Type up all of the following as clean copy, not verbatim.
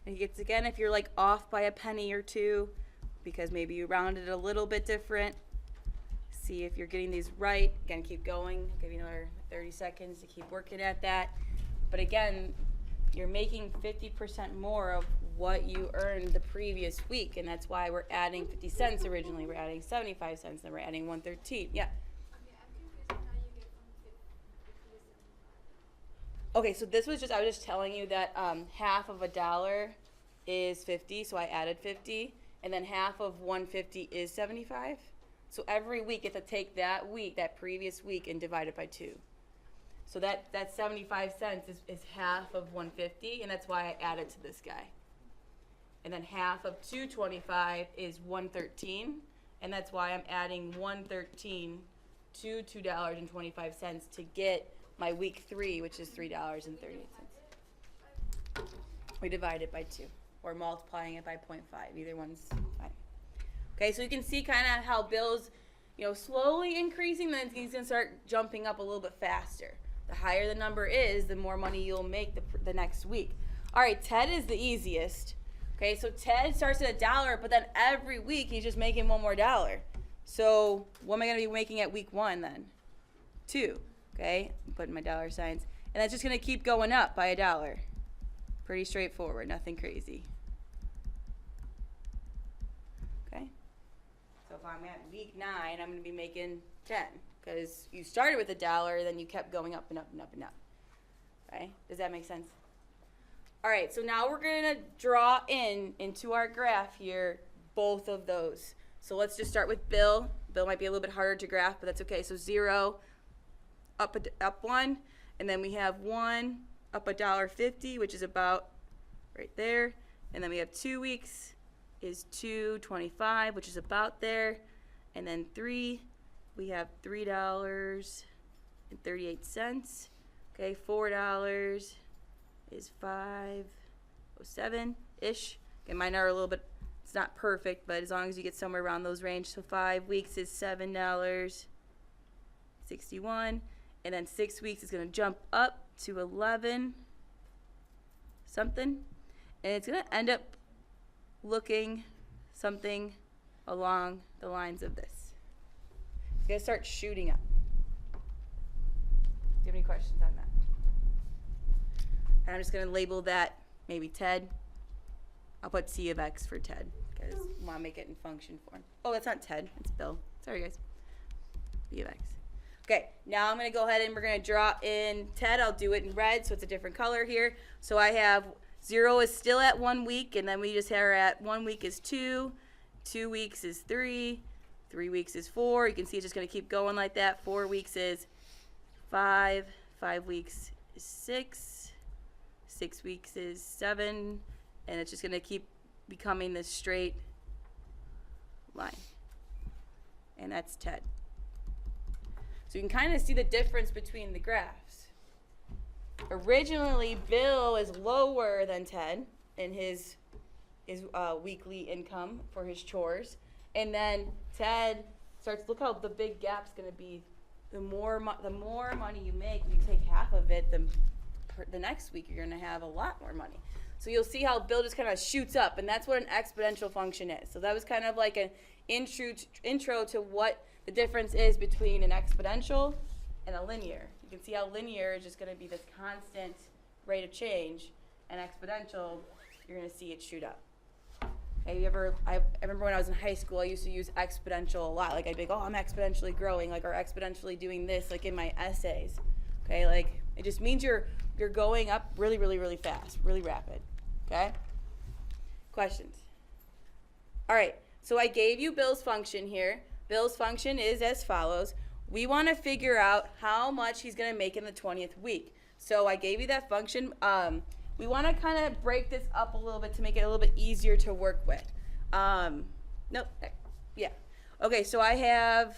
And it's again, if you're like off by a penny or two, because maybe you rounded it a little bit different, see if you're getting these right. Again, keep going. Give you another 30 seconds to keep working at that. But again, you're making 50% more of what you earned the previous week, and that's why we're adding 50 cents originally. We're adding 75 cents, then we're adding 113. Yeah. Okay, I'm confused on how you get from 50 to 75. Okay, so this was just, I was just telling you that half of $1 is 50, so I added 50, and then half of 150 is 75. So every week you have to take that week, that previous week, and divide it by 2. So that 75 cents is half of 150, and that's why I added to this guy. And then half of 225 is 113, and that's why I'm adding 113 to $2.25 to get my week 3, which is $3.38. We divide it by 2, or multiplying it by 0.5. Either one's fine. Okay, so you can see kind of how Bill's, slowly increasing, then he's going to start jumping up a little bit faster. The higher the number is, the more money you'll make the next week. All right, Ted is the easiest. Okay, so Ted starts at $1, but then every week he's just making one more dollar. So what am I going to be making at week 1 then? 2. Okay, I'm putting my dollar signs. And that's just going to keep going up by $1. Pretty straightforward, nothing crazy. Okay, so if I'm at week 9, I'm going to be making 10. Because you started with $1, then you kept going up and up and up and up. Okay, does that make sense? All right, so now we're going to draw into our graph here both of those. So let's just start with Bill. Bill might be a little bit harder to graph, but that's okay. So 0, up 1, and then we have 1, up $1.50, which is about right there. And then we have 2 weeks is $2.25, which is about there. And then 3, we have $3.38. Okay, $4 is $5.07-ish. Okay, mine are a little bit, it's not perfect, but as long as you get somewhere around those range. So 5 weeks is $7.61. And then 6 weeks is going to jump up to 11 something. And it's going to end up looking something along the lines of this. It's going to start shooting up. Do you have any questions on that? And I'm just going to label that maybe Ted. I'll put C of X for Ted because I want to make it in function form. Oh, that's not Ted. It's Bill. Sorry, guys. B of X. Okay, now I'm going to go ahead and we're going to draw in Ted. I'll do it in red, so it's a different color here. So I have 0 is still at 1 week, and then we just have at 1 week is 2, 2 weeks is 3, 3 weeks is 4. You can see it's just going to keep going like that. 4 weeks is 5, 5 weeks is 6, 6 weeks is 7, and it's just going to keep becoming this straight line. And that's Ted. So you can kind of see the difference between the graphs. Originally, Bill is lower than Ted in his weekly income for his chores. And then Ted starts, look how the big gap's going to be. The more money you make, you take half of it, the next week you're going to have a lot more money. So you'll see how Bill just kind of shoots up, and that's what an exponential function is. So that was kind of like an intro to what the difference is between an exponential and a linear. You can see how linear is just going to be this constant rate of change, and exponential, you're going to see it shoot up. Okay, I remember when I was in high school, I used to use exponential a lot. Like I'd be like, oh, I'm exponentially growing, like, or exponentially doing this, like in my essays. Okay, like it just means you're going up really, really, really fast, really rapid. Okay? Questions? All right, so I gave you Bill's function here. Bill's function is as follows. We want to figure out how much he's going to make in the 20th week. So I gave you that function. We want to kind of break this up a little bit to make it a little bit easier to work with. Nope. Yeah. Okay, so I have,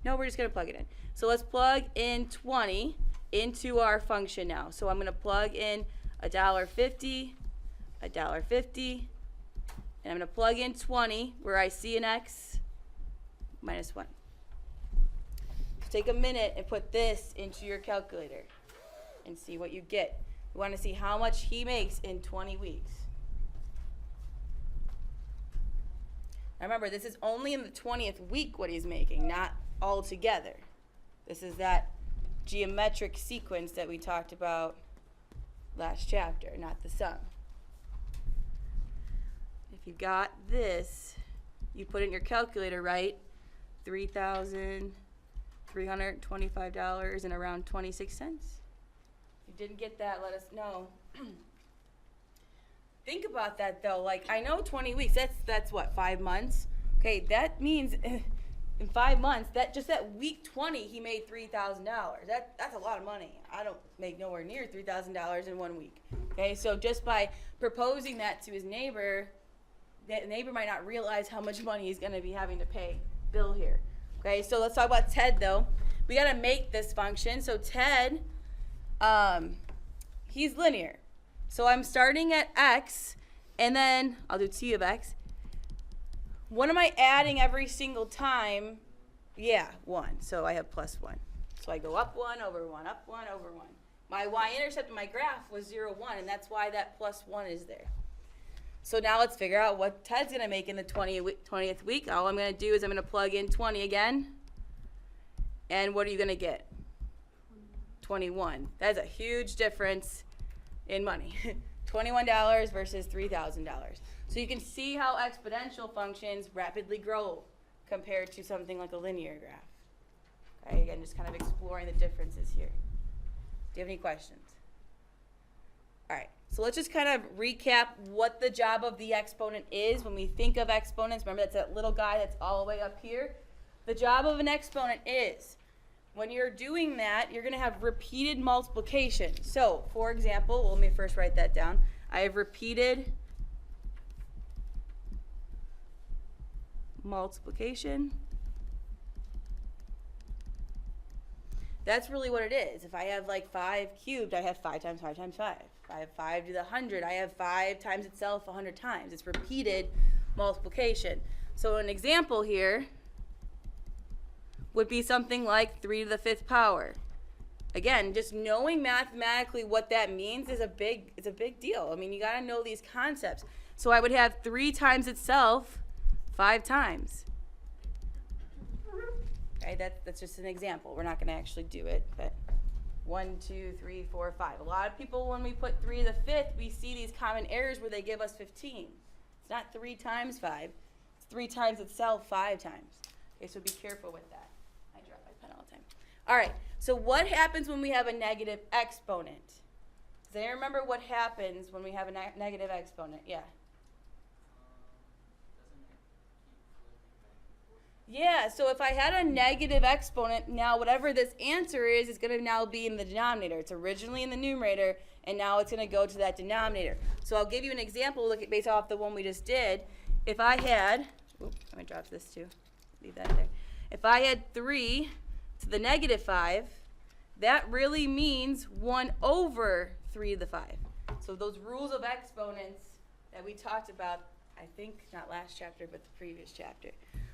no, we're just going to plug it in. So let's plug in 20 into our function now. So I'm going to plug in $1.50, $1.50, and I'm going to plug in 20 where I see an X minus 1. So take a minute and put this into your calculator and see what you get. We want to see how much he makes in 20 weeks. Now remember, this is only in the 20th week what he's making, not all together. This is that geometric sequence that we talked about last chapter, not the sum. If you got this, you put in your calculator, right? $3,325 and around 26 cents. If you didn't get that, let us know. Think about that though. Like, I know 20 weeks, that's what, 5 months? Okay, that means in 5 months, that week 20, he made $3,000. That's a lot of money. I don't make nowhere near $3,000 in 1 week. Okay, so just by proposing that to his neighbor, that neighbor might not realize how much money he's going to be having to pay Bill here. Okay, so let's talk about Ted though. We got to make this function. So Ted, he's linear. So I'm starting at x, and then I'll do t of x. What am I adding every single time? Yeah, 1. So I have plus 1. So I go up 1 over 1, up 1 over 1. My y-intercept in my graph was 0, 1, and that's why that plus 1 is there. So now let's figure out what Ted's going to make in the 20th week. All I'm going to do is I'm going to plug in 20 again. And what are you going to get? 21. That's a huge difference in money. $21 versus $3,000. So you can see how exponential functions rapidly grow compared to something like a linear graph. Okay, again, just kind of exploring the differences here. Do you have any questions? All right, so let's just kind of recap what the job of the exponent is. When we think of exponents, remember that's that little guy that's all the way up here. The job of an exponent is, when you're doing that, you're going to have repeated multiplication. So, for example, let me first write that down. I have repeated multiplication. That's really what it is. If I have like 5 cubed, I have 5 times 5 times 5. If I have 5 to the 100, I have 5 times itself 100 times. It's repeated multiplication. So an example here would be something like 3 to the 5th power. Again, just knowing mathematically what that means is a big deal. I mean, you got to know these concepts. So I would have 3 times itself 5 times. Okay, that's just an example. We're not going to actually do it, but 1, 2, 3, 4, 5. A lot of people, when we put 3 to the 5th, we see these common errors where they give us 15. It's not 3 times 5. It's 3 times itself 5 times. Okay, so be careful with that. I drop my pen all the time. All right, so what happens when we have a negative exponent? Does anyone remember what happens when we have a negative exponent? Yeah. Yeah, so if I had a negative exponent, now whatever this answer is going to now be in the denominator. It's originally in the numerator, and now it's going to go to that denominator. So I'll give you an example based off the one we just did. If I had, oops, let me drop this too. Leave that there. If I had 3 to the negative 5, that really means 1 over 3 to the 5. So those rules of exponents that we talked about, I think not last chapter, but the previous chapter.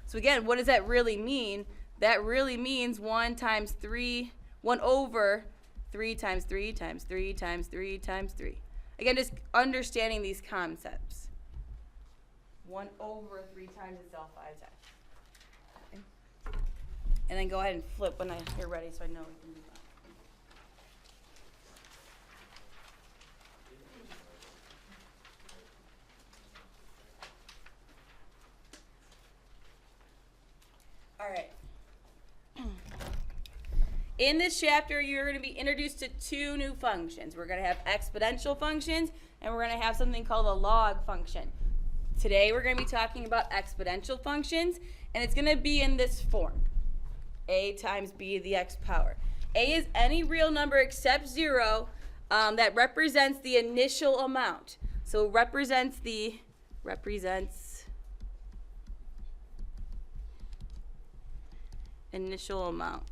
So again, what does that really mean? That really means 1 over 3 times 3 times 3 times 3 times 3. Again, just understanding these concepts. 1 over 3 times itself 5 times. Okay. And then go ahead and flip when you're ready so I know we can move on. All right. In this chapter, you're going to be introduced to 2 new functions. We're going to have exponential functions, and we're going to have something called a log function. Today, we're going to be talking about exponential functions, and it's going to be in this form. A times b to the x power. A is any real number except 0 that represents the initial amount. So represents initial amount.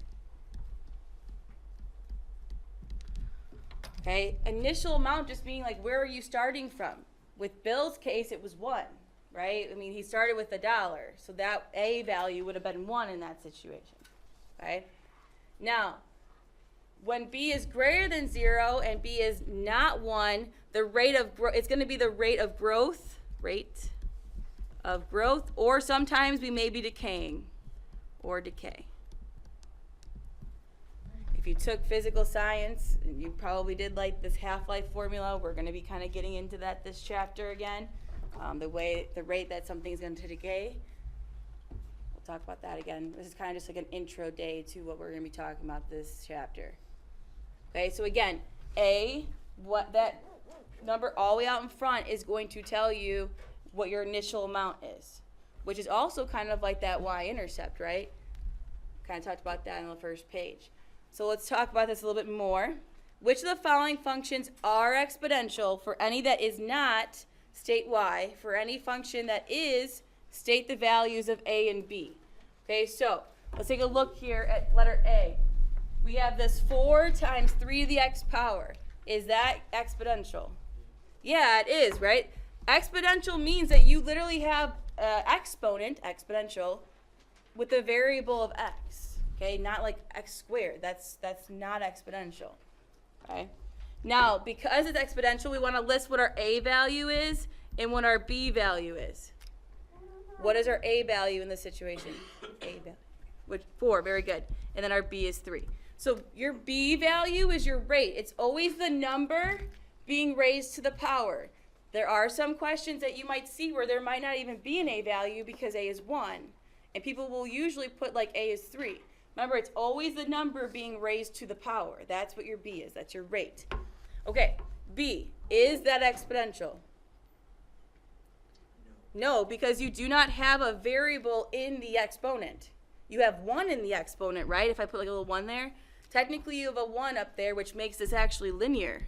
Okay, initial amount just meaning like where are you starting from? With Bill's case, it was 1, right? I mean, he started with $1, so that A value would have been 1 in that situation, okay? Now, when B is greater than 0 and B is not 1, the rate of growth, it's going to be the rate of growth of growth, or sometimes we may be decaying or decay. If you took physical science, you probably did like this half-life formula. We're going to be kind of getting into that this chapter again. The rate that something's going to decay. We'll talk about that again. This is kind of just like an intro day to what we're going to be talking about this chapter. Okay, so again, what that number all the way out in front is going to tell you what your initial amount is, which is also kind of like that y-intercept, right? Kind of talked about that on the first page. So let's talk about this a little bit more. Which of the following functions are exponential? For any that is not, state y. For any function that is, state the values of a and b. Okay, so let's take a look here at letter A. We have this 4 times 3 to the x power. Is that exponential? Yeah, it is, right? Exponential means that you literally have exponent, exponential, with a variable of x. Okay, not like x squared. That's not exponential. Okay. Now, because it's exponential, we want to list what our a value is and what our b value is. What is our a value in this situation? A value, which 4, very good. And then our b is 3. So your b value is your rate. It's always the number being raised to the power. There are some questions that you might see where there might not even be an a value because a is 1. And people will usually put like a is 3. Remember, it's always the number being raised to the power. That's what your b is. That's your rate. Okay, b. Is that exponential? No, because you do not have a variable in the exponent. You have 1 in the exponent, right? If I put like a little 1 there, technically you have a 1 up there, which makes this actually linear.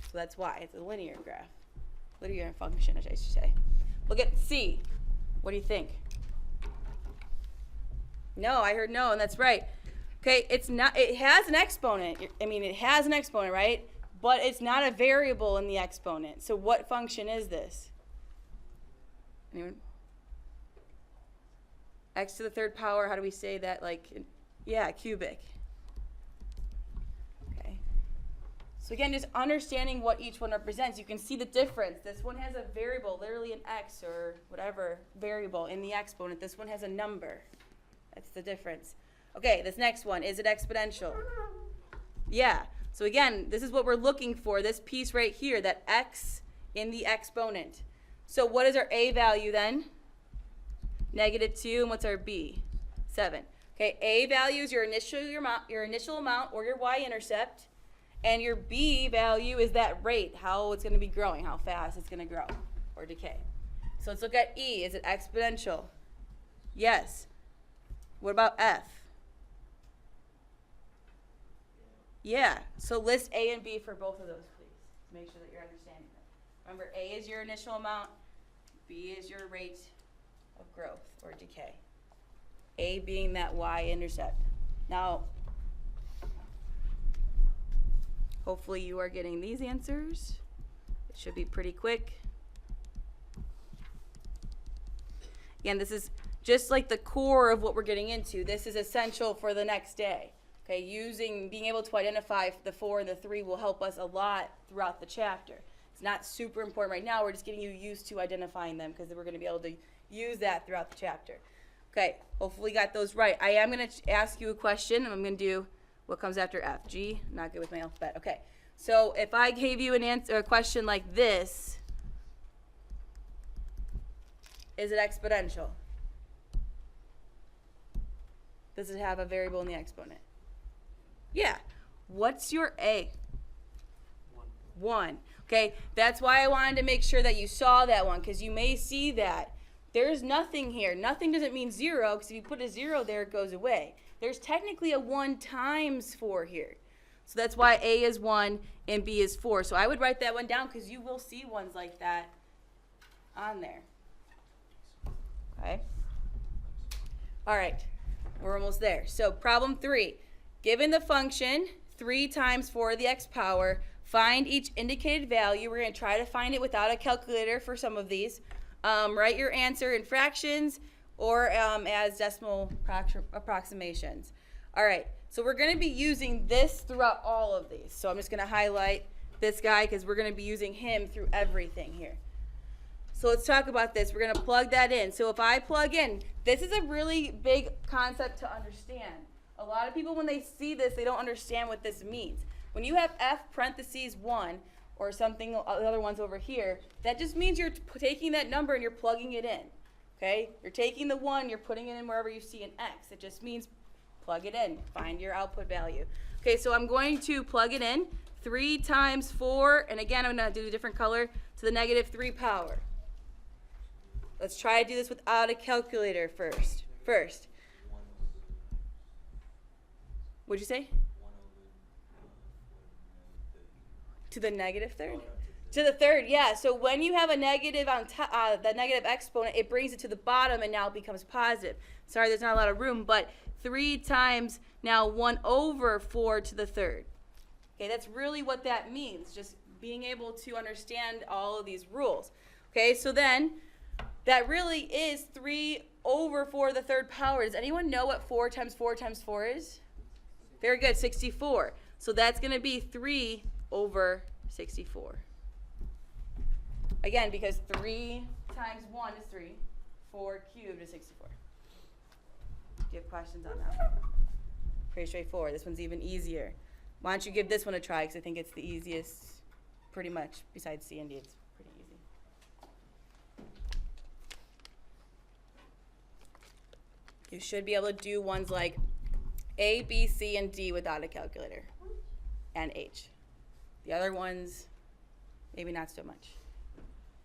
So that's why it's a linear graph. Linear function, I should say. Look at C. What do you think? No, I heard no, and that's right. Okay, it's not, it has an exponent. It has an exponent, right? But it's not a variable in the exponent. So what function is this? Anyone? X to the 3rd power, how do we say that? Like, yeah, cubic. Okay. So again, just understanding what each one represents, you can see the difference. This one has a variable, literally an x or whatever variable in the exponent. This one has a number. That's the difference. Okay, this next one, is it exponential? Yeah. So again, this is what we're looking for, this piece right here, that x in the exponent. So what is our a value then? -2, and what's our b? 7. Okay, a value is your initial amount or your y-intercept, and your b value is that rate, how it's going to be growing, how fast it's going to grow or decay. So let's look at E. Is it exponential? Yes. What about F? Yeah. So list A and B for both of those, please. Make sure that you're understanding them. Remember, A is your initial amount. B is your rate of growth or decay. A being that y-intercept. Now, hopefully you are getting these answers. It should be pretty quick. Again, this is just like the core of what we're getting into. This is essential for the next day. Okay, being able to identify the 4 and the 3 will help us a lot throughout the chapter. It's not super important right now. We're just getting you used to identifying them because we're going to be able to use that throughout the chapter. Okay, hopefully you got those right. I am going to ask you a question, and I'm going to do what comes after F. G, not good with my alphabet. Okay, so if I gave you an answer, a question like this, is it exponential? Does it have a variable in the exponent? Yeah. What's your A? 1. Okay, that's why I wanted to make sure that you saw that one, because you may see that. There's nothing here. Nothing doesn't mean 0, because if you put a 0 there, it goes away. There's technically a 1 times 4 here. So that's why A is 1 and B is 4. So I would write that one down, because you will see ones like that on there. Okay? All right. We're almost there. So problem 3. Given the function 3 times 4 to the x power, find each indicated value. We're going to try to find it without a calculator for some of these. Write your answer in fractions or as decimal approximations. All right. So we're going to be using this throughout all of these. So I'm just going to highlight this guy because we're going to be using him through everything here. So let's talk about this. We're going to plug that in. So if I plug in, this is a really big concept to understand. A lot of people, when they see this, they don't understand what this means. When you have f parentheses 1 or something, the other one's over here, that just means you're taking that number and you're plugging it in. Okay? You're taking the 1, you're putting it in wherever you see an x. It just means plug it in. Find your output value. Okay, so I'm going to plug it in. 3 times 4, and again, I'm going to do a different color, to the negative 3 power. Let's try to do this without a calculator first. What'd you say? To the negative third? To the third, yeah. So when you have a negative on top, the negative exponent, it brings it to the bottom and now it becomes positive. Sorry, there's not a lot of room, but 3 times now 1 over 4 to the third. Okay, that's really what that means, just being able to understand all of these rules. Okay, so then that really is 3 over 4 to the third power. Does anyone know what 4 times 4 times 4 is? Very good, 64. So that's going to be 3 over 64. Again, because 3 times 1 is 3. 4 cubed is 64. Do you have questions on that one? Pretty straightforward. This one's even easier. Why don't you give this one a try, because I think it's the easiest, pretty much, besides C and D. It's pretty easy. You should be able to do ones like A, B, C, and D without a calculator, and H. The other ones, maybe not so much.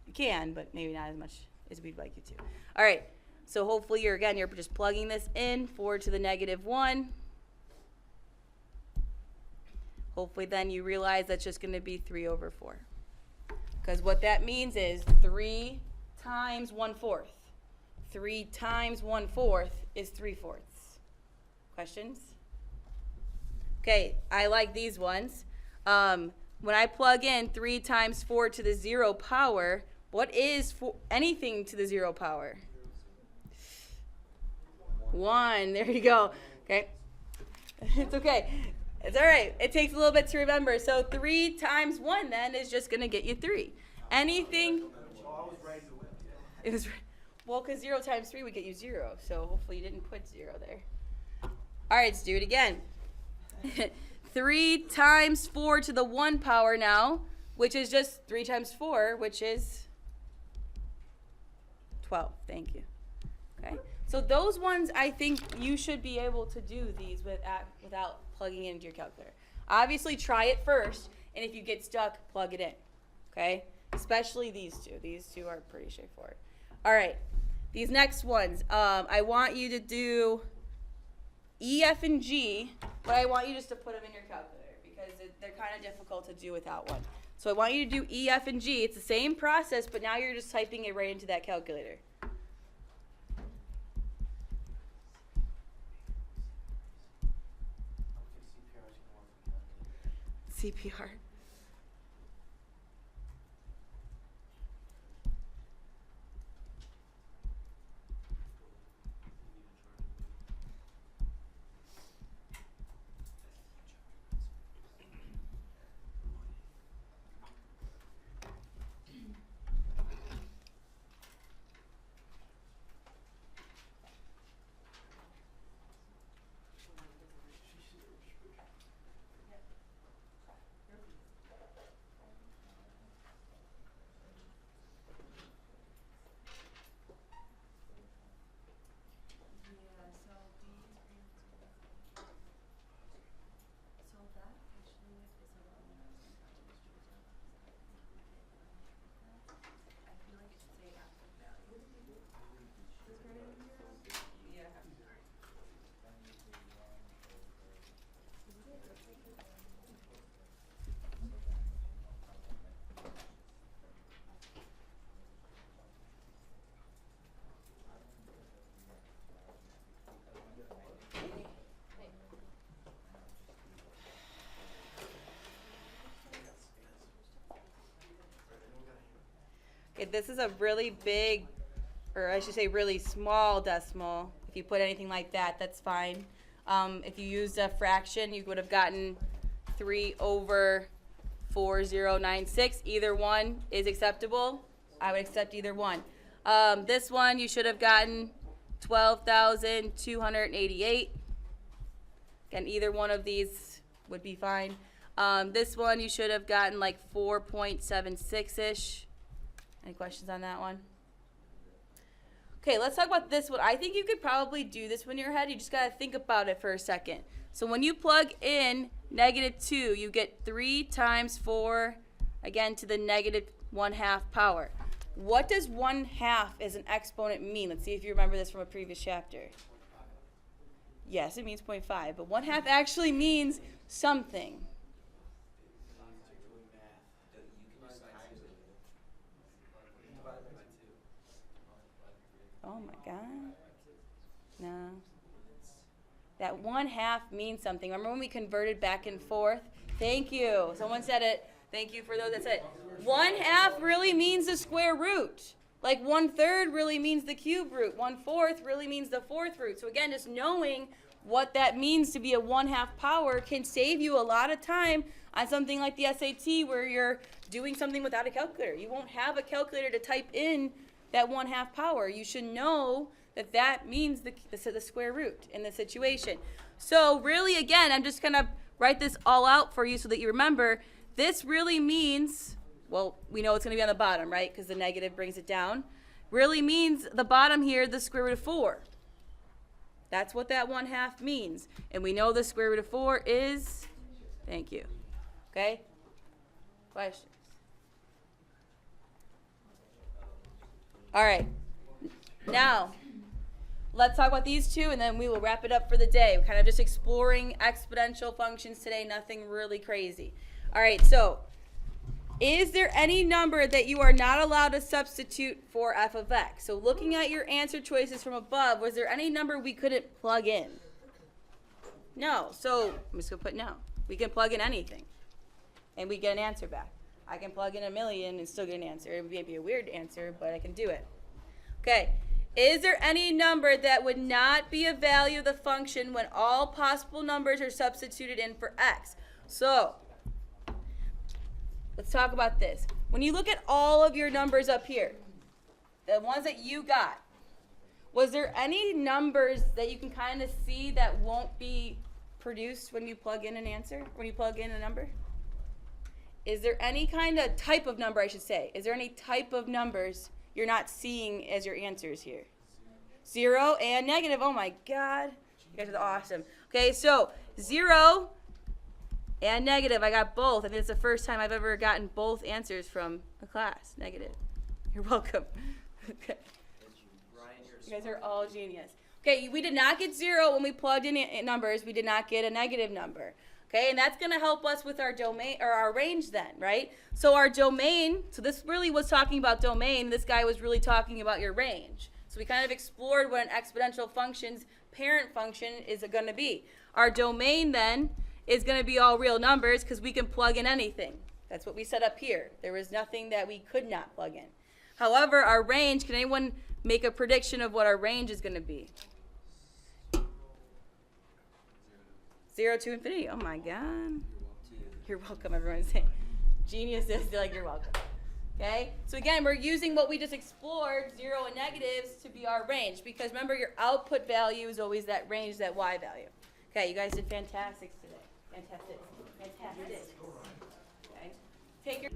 You can, but maybe not as much as we'd like you to. All right, so hopefully you're just plugging this in, 4 to the negative 1. Hopefully then you realize that's just going to be 3 over 4. Because what that means is 3 times 1/4. 3 times 1/4 is 3/4. Questions? Okay, I like these ones. When I plug in 3 times 4 to the 0 power, what is anything to the 0 power? 1. There you go. Okay. It's okay. It's all right. It takes a little bit to remember. So 3 times 1 then is just going to get you 3. Anything? It was, well, because 0 times 3 would get you 0. So hopefully you didn't put 0 there. All right, let's do it again. 3 times 4 to the 1 power now, which is just 3 times 4, which is 12. Thank you. Okay. So those ones, I think you should be able to do these without plugging it into your calculator. Obviously, try it first, and if you get stuck, plug it in. Okay? Especially these two. These two are pretty straightforward. All right. These next ones, I want you to do E, F, and G, but I want you just to put them in your calculator because they're kind of difficult to do without one. So I want you to do E, F, and G. It's the same process, but now you're just typing it right into that calculator. CPR. Okay, this is a really big, or I should say really small decimal. If you put anything like that, that's fine. If you used a fraction, you would have gotten 3 over 4096. Either one is acceptable. I would accept either one. This one you should have gotten 12,288. Again, either one of these would be fine. This one you should have gotten like 4.76-ish. Any questions on that one? Okay, let's talk about this one. I think you could probably do this one in your head. You just got to think about it for a second. So when you plug in -2, you get 3 times 4, again, to the -1/2 power. What does 1/2 as an exponent mean? Let's see if you remember this from a previous chapter. Yes, it means 0.5, but 1/2 actually means something. Oh my God. No. That 1/2 means something. Remember when we converted back and forth? Thank you. Someone said it. Thank you for those that said it. 1/2 really means the square root. Like 1/3 really means the cube root. 1/4 really means the 4th root. So again, just knowing what that means to be a 1/2 power can save you a lot of time on something like the SAT where you're doing something without a calculator. You won't have a calculator to type in that 1/2 power. You should know that that means the square root in the situation. So really, again, I'm just going to write this all out for you so that you remember. This really means, well, we know it's going to be on the bottom, right, because the negative brings it down. Really means the bottom here, the square root of 4. That's what that 1/2 means. And we know the square root of 4 is, thank you. Okay? Questions? All right. Now, let's talk about these two, and then we will wrap it up for the day. We're kind of just exploring exponential functions today, nothing really crazy. All right, so is there any number that you are not allowed to substitute for f of x? So looking at your answer choices from above, was there any number we couldn't plug in? No. So I'm just going to put no. We can plug in anything, and we get an answer back. I can plug in 1,000,000 and still get an answer. It may be a weird answer, but I can do it. Okay. Is there any number that would not be a value of the function when all possible numbers are substituted in for x? So let's talk about this. When you look at all of your numbers up here, the ones that you got, was there any numbers that you can kind of see that won't be produced when you plug in an answer, when you plug in a number? Is there any kind of type of number, I should say? Is there any type of numbers you're not seeing as your answers here? 0 and negative. Oh my God. You guys are awesome. Okay, so 0 and negative. I got both. I think it's the first time I've ever gotten both answers from a class. Negative. You're welcome. Okay. You guys are all genius. Okay, we did not get 0 when we plugged in numbers. We did not get a negative number. Okay, and that's going to help us with our domain or our range then, right? So our domain, so this really was talking about domain. This guy was really talking about your range. So we kind of explored what an exponential function's parent function is going to be. Our domain then is going to be all real numbers because we can plug in anything. That's what we set up here. There was nothing that we could not plug in. However, our range, can anyone make a prediction of what our range is going to be? 0 to infinity. Oh my God. You're welcome, everyone. Geniuses, they're like, you're welcome. Okay? So again, we're using what we just explored, 0 and negatives, to be our range. Because remember, your output value is always that range, that y value. Okay, you guys did fantastic today. Fantastic. Fantastic. Okay? Take your